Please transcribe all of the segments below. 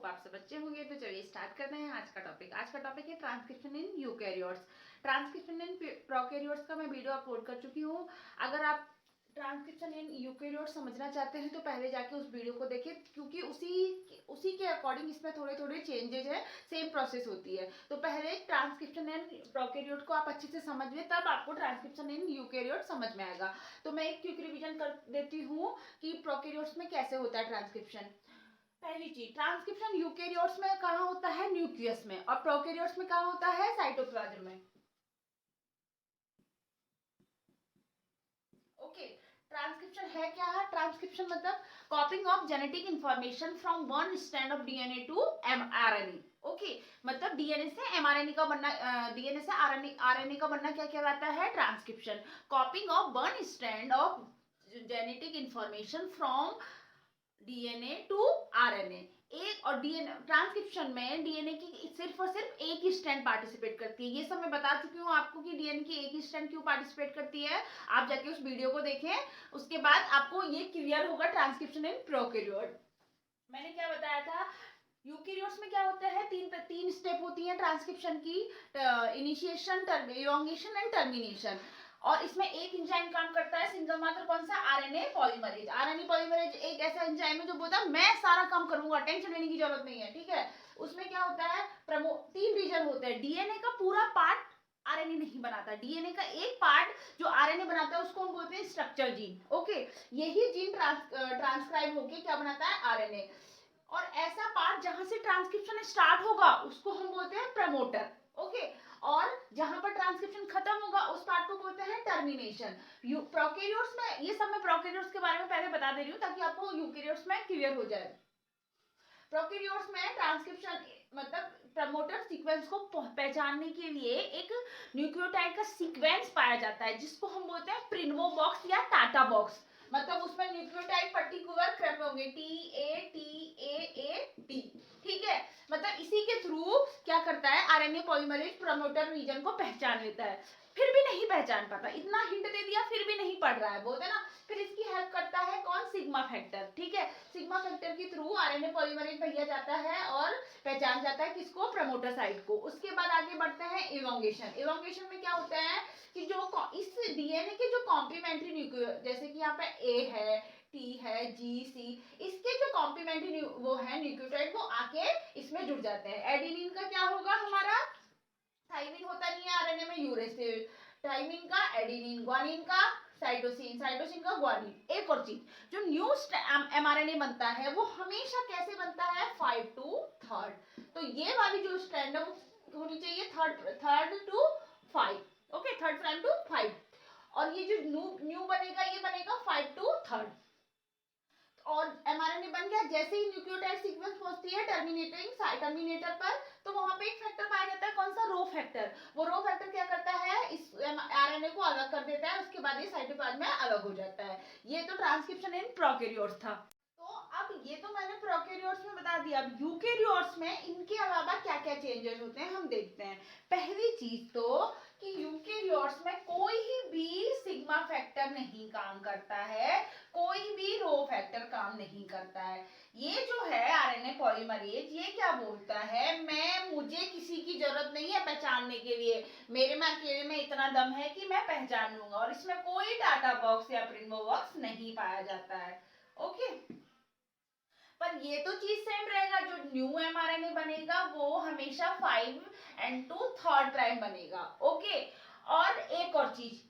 Hope आप सब अच्छे होंगे। तो चलिए स्टार्ट करते हैं आज का टॉपिक। आज का टॉपिक है transcription in eukaryotes. Transcription in prokaryotes का मैं वीडियो अपलोड कर चुकी हूँ। अगर आप ट्रांसक्रिप्शन इन यूकैरियोट्स समझना चाहते हैं तो पहले जाके उस वीडियो को देखें, क्योंकि उसी के अकॉर्डिंग इसमें थोड़े थोड़े चेंजेस है, सेम प्रोसेस होती है। तो पहले ट्रांसक्रिप्शन इन प्रोकैरियोट को आप अच्छे से समझिए, तब आपको ट्रांसक्रिप्शन इन यूकैरियोट समझ में आएगा। तो मैं एक क्विक रिवीजन कर देती हूँ कि प्रोकैरियोट्स में कैसे होता है ट्रांसक्रिप्शन। पहली चीज, ट्रांसक्रिप्शन यूकैरियोट्स में कहाँ होता है? न्यूक्लियस में। और प्रोकैरियोट्स में कहाँ होता है? साइटोप्लाज्म में। ओके, ट्रांसक्रिप्शन है क्या है? ट्रांसक्रिप्शन मतलब copying of genetic information from one strand of DNA to mRNA. Okay, मतलब डीएनए से एमआरएनए का बनना, डीएनए से आरएनए का बनना क्या कहलाता है? Transcription. Copying of one strand of genetic information from DNA to RNA. एक और डीएनए ट्रांसक्रिप्शन में डीएनए की सिर्फ और सिर्फ एक ही स्ट्रैंड पार्टिसिपेट करती है। ये सब मैं बता चुकी हूँ आपको कि डीएनए की एक ही स्ट्रैंड क्यों पार्टिसिपेट करती है। आप जाके उस वीडियो को देखें, उसके बाद आपको ये क्लियर होगा ट्रांसक्रिप्शन इन प्रोकैरियोट। मैंने क्या बताया था? यूकैरियोट्स में क्या होता है? तीन स्टेप होती है ट्रांसक्रिप्शन की, इनिशिएशन, इलोंगेशन एंड टर्मिनेशन। और इसमें एक एंजाइम काम करता है सिंगल मात्र, कौन सा? RNA polymerase. आरएनए पॉलीमरेज एक ऐसा एंजाइम है जो बोलता है मैं सारा काम करूंगा, टेंशन लेने की जरूरत नहीं है, ठीक है। उसमें क्या होता है? तीन रीजन होते हैं। डीएनए का पूरा पार्ट आरएनए नहीं बनाता। डीएनए का एक पार्ट जो आरएनए बनाता है उसको हम बोलते हैं स्ट्रक्चर जीन। ओके, यही जीन ट्रांसक्राइब होके क्या बनाता है? आरएनए। और ऐसा पार्ट जहां से ट्रांसक्रिप्शन स्टार्ट होगा उसको हम बोलते हैं प्रमोटर। ओके, और जहां पर ट्रांसक्रिप्शन खत्म होगा उस पार्ट को बोलते हैं टर्मिनेशन। प्रोकैरियोट्स में ये सब, मैं प्रोकैरियोट्स के बारे में पहले बता दे रही हूँ ताकि आपको यूकैरियोट्स में क्लियर हो जाए। प्रोकैरियोट्स में ट्रांसक्रिप्शन मतलब प्रमोटर सीक्वेंस को पहचानने के लिए एक न्यूक्लियोटाइड का सीक्वेंस पाया जाता है जिसको हम बोलते हैं प्रिन्वो बॉक्स या टाटा बॉक्स। मतलब उसमें न्यूक्लियोटाइड पर्टिकुलर क्रम में होंगे, टी, ठीक है। मतलब इसी के थ्रू क्या करता है? आरएनए पॉलीमरेज प्रमोटर रीजन को पहचान लेता है। फिर भी नहीं पहचान पाता, इतना हिंट दे दिया फिर भी नहीं पढ़ रहा है, बोलते ना। फिर इसकी हेल्प करता है कौन? सिग्मा फैक्टर, ठीक है। सिग्मा फैक्टर के थ्रू आरएनए पॉलीमरेज भैया जाता है और पहचान जाता है किसको? प्रमोटर साइट को। उसके बाद आगे बढ़ते हैं इलोंगेशन। इलोंगेशन में क्या होता है कि जो इस डीएनए के जो कॉम्प्लीमेंट्री न्यूक्लियो, जैसे कि यहाँ पे ए है, टी है, जी, सी, इसके जो कॉम्प्लीमेंट्री वो है न्यूक्लियोटाइड, वो आके इसमें जुड़ जाते हैं। एडेनिन का क्या होगा हमारा? थाइमिन होता नहीं है आरएनए में, यूरेसिल। थाइमिन का एडेनिन, ग्वानिन का साइटोसिन, साइटोसिन का ग्वानिन। एक और चीज, जो न्यू एमआरएनए बनता है वो हमेशा कैसे बनता है? 5 to 3rd। तो ये वाली जो स्ट्रैंड है वो होनी चाहिए third to 5। Okay, 3rd prime to 5। और ये जो न्यू बनेगा ये बनेगा 5 to 3rd। और एमआरएनए बन गया। जैसे ही न्यूक्लियोटाइड सीक्वेंस पहुंचती है टर्मिनेटर पर, तो वहां पे एक फैक्टर पाया जाता है, कौन सा? Rho factor. वो रो फैक्टर क्या करता है? इस आरएनए को अलग कर देता है, उसके बाद ये साइटोप्लाज्म में अलग हो जाता है। ये तो ट्रांसक्रिप्शन इन प्रोकैरियोट्स था। तो अब ये तो मैंने प्रोकैरियोट्स में बता दिया। अब यूकैरियोट्स में इनके अलावा क्या क्या चेंजेस होते हैं हम देखते हैं। पहली चीज तो कि यूकैरियोट्स में कोई भी सिग्मा फैक्टर नहीं काम करता है, कोई भी रो फैक्टर काम नहीं करता है। ये जो है आरएनए पॉलीमरेज, ये क्या बोलता है? मुझे किसी की जरूरत नहीं है पहचानने के लिए, मेरे में अकेले में इतना दम है कि मैं पहचान लूंगा। और इसमें कोई टाटा बॉक्स या प्रिन्वो बॉक्स नहीं पाया जाता है। ओके, पर ये तो चीज सेम रहेगा। जो न्यू एमआरएनए बनेगा वो हमेशा 5 and to 3rd प्राइम बनेगा। ओके, और एक और चीज,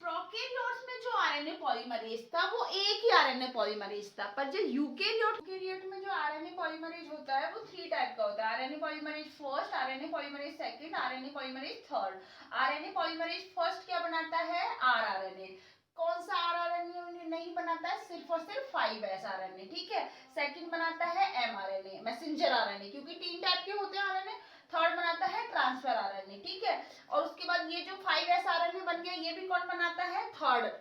प्रोकैरियोट्स में जो आरएनए पॉलीमरेज था वो एक ही आरएनए पॉलीमरेज था, पर जो यूकैरियोट में जो आरएनए पॉलीमरेज होता है वो 3 टाइप का होता है। RNA polymerase first, RNA polymerase second, RNA polymerase third. RNA polymerase first क्या बनाता है? आरआरएनए। कौन सा आरआरएनए नहीं बनाता है? सिर्फ और सिर्फ 5s आरएनए, ठीक है। सेकंड बनाता है एमआरएनए, मैसेंजर आरएनए, क्योंकि 3 टाइप के होते हैं आरएनए। थर्ड बनाता है ट्रांसफर आरएनए, ठीक है। और उसके बाद ये जो 5s आरएनए बन गया, ये भी कौन बनाता है? थर्ड।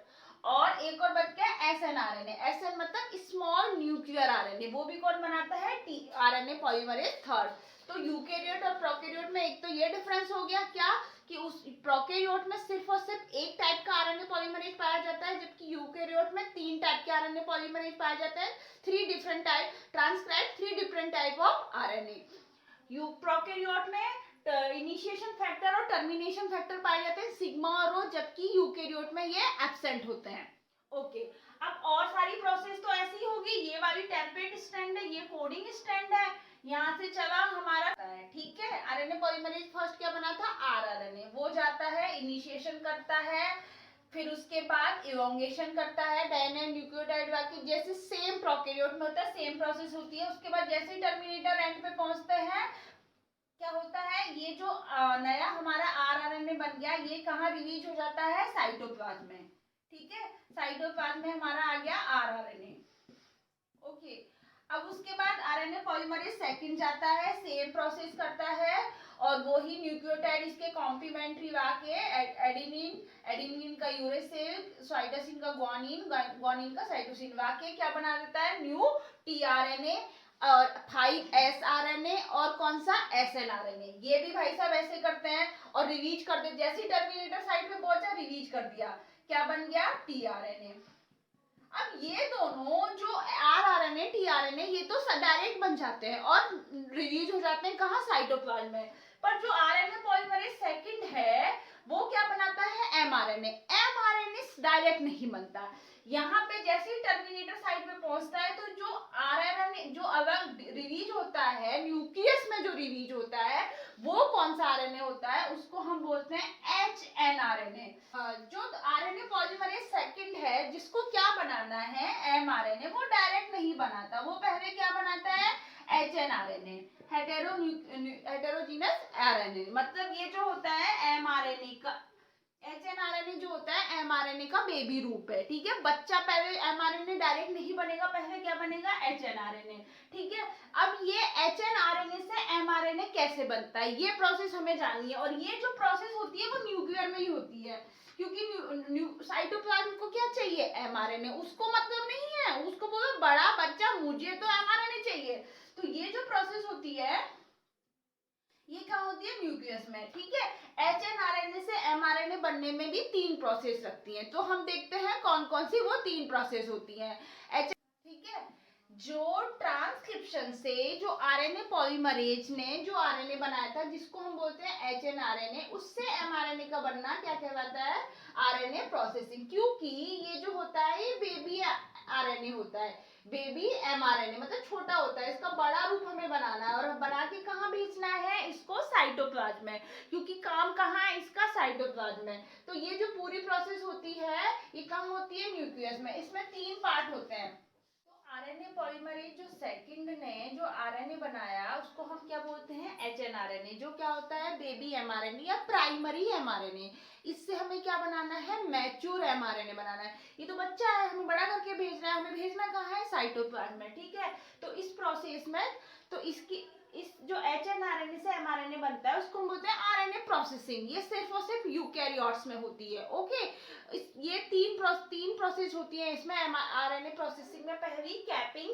और एक और बच गया एसएन आरएनए। एसएन मतलब स्मॉल न्यूक्लियर आरएनए, वो भी कौन बनाता है? T RNA polymerase third. तो यूकेरियोट और प्रोकैरियोट में एक तो ये डिफरेंस हो गया क्या कि उस प्रोकैरियोट में सिर्फ और सिर्फ एक टाइप का आरएनए पॉलीमरेज पाया जाता है, जबकि यूकेरियोट में 3 टाइप के आरएनए पॉलीमरेज पाया जाता है, 3 different type transcribe 3 different type of RNA. You prokaryote में इनिशिएशन फैक्टर और टर्मिनेशन फैक्टर पाए जाते हैं सिग्मा और रो, जबकि यूकेरियोट में ये एब्सेंट होते हैं। ओके, अब और सारी प्रोसेस तो ऐसी होगी, ये वाली टेम्पलेट स्टैंड है, ये कोडिंग स्टैंड है, यहाँ से चला हमारा, ठीक है। आरएनए पॉलीमरेज फर्स्ट क्या बना था, आरआरएनए, वो जाता है इनिशिएशन करता है, फिर उसके बाद इलोंगेशन करता है, डीएनए न्यूक्लियोटाइड बाकी जैसे सेम प्रोकैरियोट में होता है, सेम प्रोसेस होती है। उसके बाद जैसे ही टर्मिनेटर एंड पे पहुंचते हैं क्या होता है, ये जो नया हमारा आरआरएनए बन गया ये कहाँ रिलीज हो जाता है, साइटोप्लाज्म में, ठीक है। साइटोप्लाज्म में हमारा आ गया आरआरएनए। ओके, अब उसके बाद आरएनए पॉलीमरेज सेकंड जाता है, सेम प्रोसेस करता है और वो ही न्यूक्लियोटाइड इसके कॉम्प्लीमेंट्री लाके एडेनिन का यूरेसिल, साइटोसिन का ग्वानिन का साइटोसिन लाके क्या बना देता है, न्यू टीआरएनए और 5S आरएनए और कौन सा SN आरएनए। ये भी भाई साहब ऐसे करते हैं और रिलीज कर देते, जैसे टर्मिनेटर साइड पे पहुंचा रिलीज कर दिया, क्या बन गया, टीआरएनए। अब ये दोनों जो आरआरएनए टीआरएनए ये तो डायरेक्ट बन जाते हैं और रिलीज हो जाते हैं कहाँ, साइटोप्लाज्म में। पर जो आरएनए पॉलीमरेज सेकंड है वो क्या बनाता है, एमआरएनए। एमआरएनए डायरेक्ट नहीं बनता, यहाँ पे जैसे ही टर्मिनेटर साइड पे पहुंचता है तो जो आरएनए जो अलग रिलीज होता है न्यूक्लियस में, जो रिलीज होता है वो कौन सा आरएनए होता है, उसको हम बोलते हैं एचएन आरएनए। जो आरएनए पॉलीमरेज सेकंड है जिसको क्या बनाना है, एमआरएनए, वो डायरेक्ट नहीं बनाता, वो पहले क्या बनाता है, एचएन आरएनए, हेटेरोजीनस आरएनए। मतलब ये जो होता है एमआरएनए का, एचएनआरएनए जो होता है एमआरएनए का बेबी रूप है, ठीक है। बच्चा पहले एमआरएनए डायरेक्ट नहीं बनेगा, पहले क्या बनेगा, एचएनआरएनए, ठीक है। अब ये एचएनआरएनए से एमआरएनए कैसे बनता है ये प्रोसेस हमें जाननी है, और ये जो प्रोसेस होती है वो न्यूक्लियर में ही होती है, क्योंकि साइटोप्लाज्म को क्या चाहिए, एमआरएनए, उसको मतलब नहीं है, उसको बोलो बड़ा बच्चा मुझे तो एमआरएनए चाहिए। तो ये जो प्रोसेस होती है ये क्या होती है, न्यूक्लियस में, ठीक है। एचएनआरएनए से एमआरएनए बनने में भी 3 प्रोसेस लगती हैं, तो हम देखते हैं कौन कौन सी वो 3 प्रोसेस होती हैं। ठीक है, जो ट्रांसक्रिप्शन से जो आरएनए पॉलीमरेज ने जो आरएनए बनाया था जिसको हम बोलते हैं एचएनआरएनए, उससे एमआरएनए का बनना क्या कहलाता है, आरएनए प्रोसेसिंग। क्योंकि ये जो होता है ये बेबी आरएनए होता है, बेबी एमआरएनए मतलब छोटा होता है, इसका बड़ा रूप हमें बनाना है और बना के कहाँ भेजना है, इसको साइटोप्लाज्म में, क्योंकि काम कहाँ है इसका, साइटोप्लाज्म में। तो ये जो पूरी प्रोसेस होती है ये कहाँ होती है, न्यूक्लियस में। इसमें 3 पार्ट होते हैं। आरएनए पॉलीमरेज जो सेकंड ने जो आरएनए बनाया उसको हम क्या बोलते हैं, एचएनआरएनए, जो क्या होता है, बेबी एमआरएनए या प्राइमरी एमआरएनए। इससे हमें क्या बनाना है, मैच्योर एमआरएनए बनाना है। ये तो बच्चा है, हमें बड़ा करके भेजना है, हमें भेजना कहाँ है, साइटोप्लाज्म में, ठीक है। तो इस प्रोसेस में तो इस जो एचएनआरएनए से एमआरएनए बनता है उसको हम बोलते हैं आरएनए प्रोसेसिंग। ये सिर्फ और सिर्फ यूकैरियोट्स में होती है, ओके। ये तीन प्रोसेस होती है इसमें आरएनए प्रोसेसिंग में। पहली कैपिंग,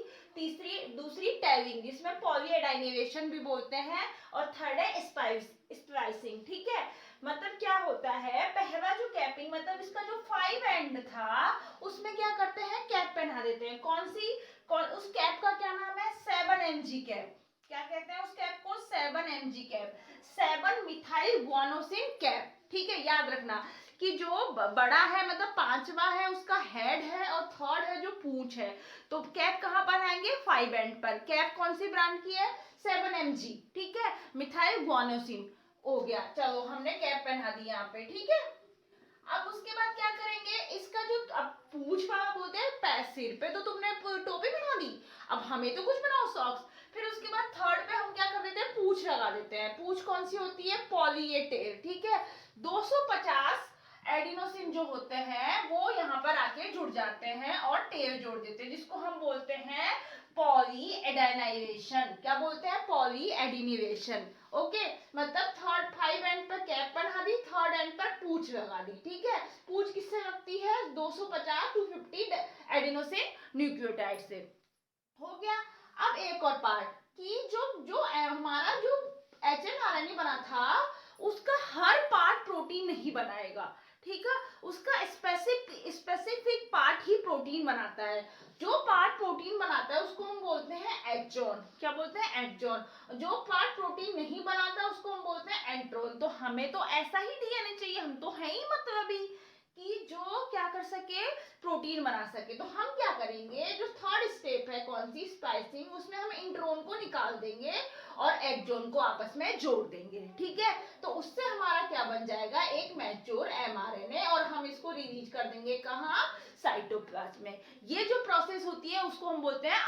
दूसरी टैलिंग जिसमें पॉलीएडाइनेशन भी बोलते हैं, और थर्ड है स्प्लाइसिंग, ठीक है। मतलब क्या होता है, पहला जो कैपिंग मतलब इसका जो 5 एंड था उसमें क्या करते हैं, कैप पहना देते हैं। उस कैप का क्या नाम है, 7mg कैप। क्या कहते हैं उस कैप को, 7mg cap, 7 methyl guanosine cap, ठीक है। याद रखना कि जो बड़ा है मतलब 5वां है उसका हेड है और थर्ड है जो पूंछ है, तो कैप कहाँ पर आएंगे, 5 एंड पर। कैप कौन सी ब्रांड की है, 7mg, ठीक है, मिथाइल गुआनोसिन हो गया। चलो हमने कैप पहना दी यहाँ पे, ठीक है। अब उसके बाद क्या करेंगे, इसका जो अब पूंछ वाला बोलते हैं, सिर पे तो तुमने टोपी बना दी, अब हमें तो कुछ बनाओ, सॉक्स। फिर उसके बाद थर्ड पे हम क्या कर देते हैं, पूंछ लगा देते हैं। पूंछ कौन सी होती है, पॉली ए टेल, ठीक है। 250 एडिनोसिन जो होते हैं वो यहाँ पर आके जुड़ जाते हैं और टेल जोड़ देते हैं, जिसको हम बोलते हैं पॉली एडेनाइलेशन। क्या बोलते हैं, पॉली एडिनिवेशन, ओके। मतलब 5 एंड पर कैप बना दी, थर्ड एंड पर पूंछ लगा दी, ठीक है। पूंछ किससे लगती है, 250 250 एडिनोसिन न्यूक्लियोटाइड से, हो गया। अब एक और पार्ट कि जो हमारा जो HNRNA बना था उसका हर पार्ट प्रोटीन नहीं बनाएगा, ठीक है, उसका स्पेसिफिक पार्ट ही प्रोटीन बनाता है। जो पार्ट प्रोटीन बनाता है उसको हम बोलते हैं एक्सॉन। क्या बोलते हैं? एक्सॉन। जो पार्ट प्रोटीन नहीं बनाता उसको हम बोलते हैं एंट्रोन। तो हमें तो ऐसा ही डीएनए चाहिए, हम तो है ही मतलबी कि जो क्या कर सके, प्रोटीन बना सके। तो हम क्या करेंगे, जो थर्ड स्टेप है कौन सी, स्प्लाइसिंग, उसमें हम इंट्रोन को निकाल देंगे और एक्सॉन को आपस में जोड़ देंगे, ठीक है। तो उससे हमारा क्या बन जाएगा, एक मैच्योर mRNA, और हम इसको रिलीज कर देंगे कहाँ, साइटोप्लाज्म में। ये जो प्रोसेस होती है उसको हम बोलते हैं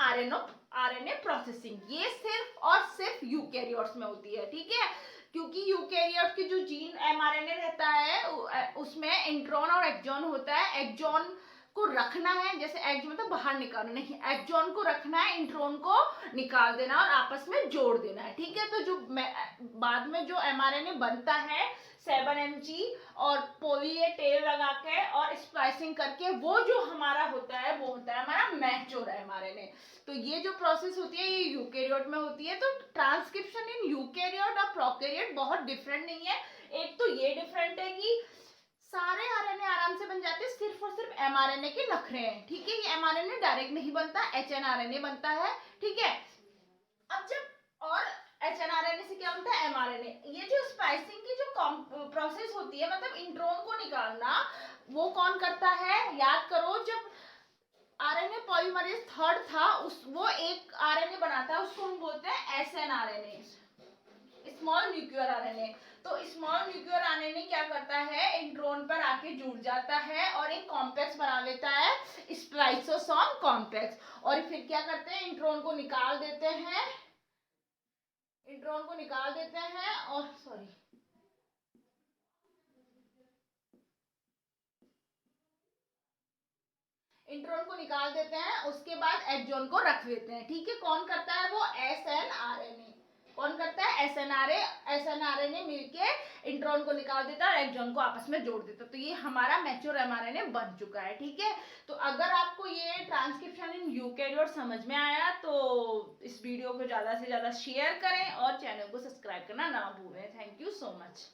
आरएनए प्रोसेसिंग। ये सिर्फ और सिर्फ यूकैरियोट्स में होती है, ठीक है, क्योंकि यूकैरियोट की जो जीन mRNA रहता है उसमें इंट्रॉन और एक्सॉन होता है। एक्सॉन को रखना है, जैसे एक्स मतलब बाहर निकालना नहीं, एक्सॉन को रखना है, इंट्रॉन को निकाल देना और आपस में जोड़ देना है, ठीक है। तो जो बाद में जो mRNA बनता है 7mg और पोली ए टेल लगा के और स्प्लाइसिंग करके, वो जो हमारा होता है वो होता है हमारा मैच्योर mRNA। तो ये जो प्रोसेस होती है ये यूकैरियोट में होती है। तो ट्रांसक्रिप्शन इन यूकैरियोट और प्रोकैरियोट बहुत डिफरेंट नहीं है। एक तो ये डिफरेंट है कि सारे आरएनए आराम से बन जाते हैं, सिर्फ और सिर्फ mRNA के नखरे हैं, ठीक है। ये mRNA डायरेक्ट नहीं बनता, HNRNA बनता है, ठीक है। अब जब और HNRNA से क्या बनता है, mRNA। ये जो स्पाइसिंग की जो प्रोसेस होती है, मतलब इंट्रोन को निकालना, वो कौन करता है, याद करो, जब आरएनए पॉलीमरेज थर्ड था वो एक आरएनए बनाता है, उसको हम बोलते हैं SNRNA, स्मॉल न्यूक्लियर आरएनए। तो स्मॉल न्यूक्लियर आरएनए क्या करता है, इंट्रोन पर आके जुड़ जाता है और एक कॉम्प्लेक्स बना लेता है, स्प्लाइसोसोम कॉम्प्लेक्स, और फिर क्या करते हैं, इंट्रोन को निकाल देते हैं, और सॉरी, इंट्रोन को निकाल देते हैं, उसके बाद एक्सॉन को रख देते हैं, ठीक है। कौन करता है वो, SNRNA। कौन करता है, SNRNA मिलके इंट्रोन को निकाल देता है और एक्सॉन को आपस में जोड़ देता है। तो ये हमारा मैच्योर mRNA बन चुका है, ठीक है। तो अगर आपको ये ट्रांसक्रिप्शन इन यूकैरियोट समझ में आया तो इस वीडियो को ज्यादा से ज्यादा शेयर करें और चैनल को सब्सक्राइब करना ना भूलें। Thank you so much.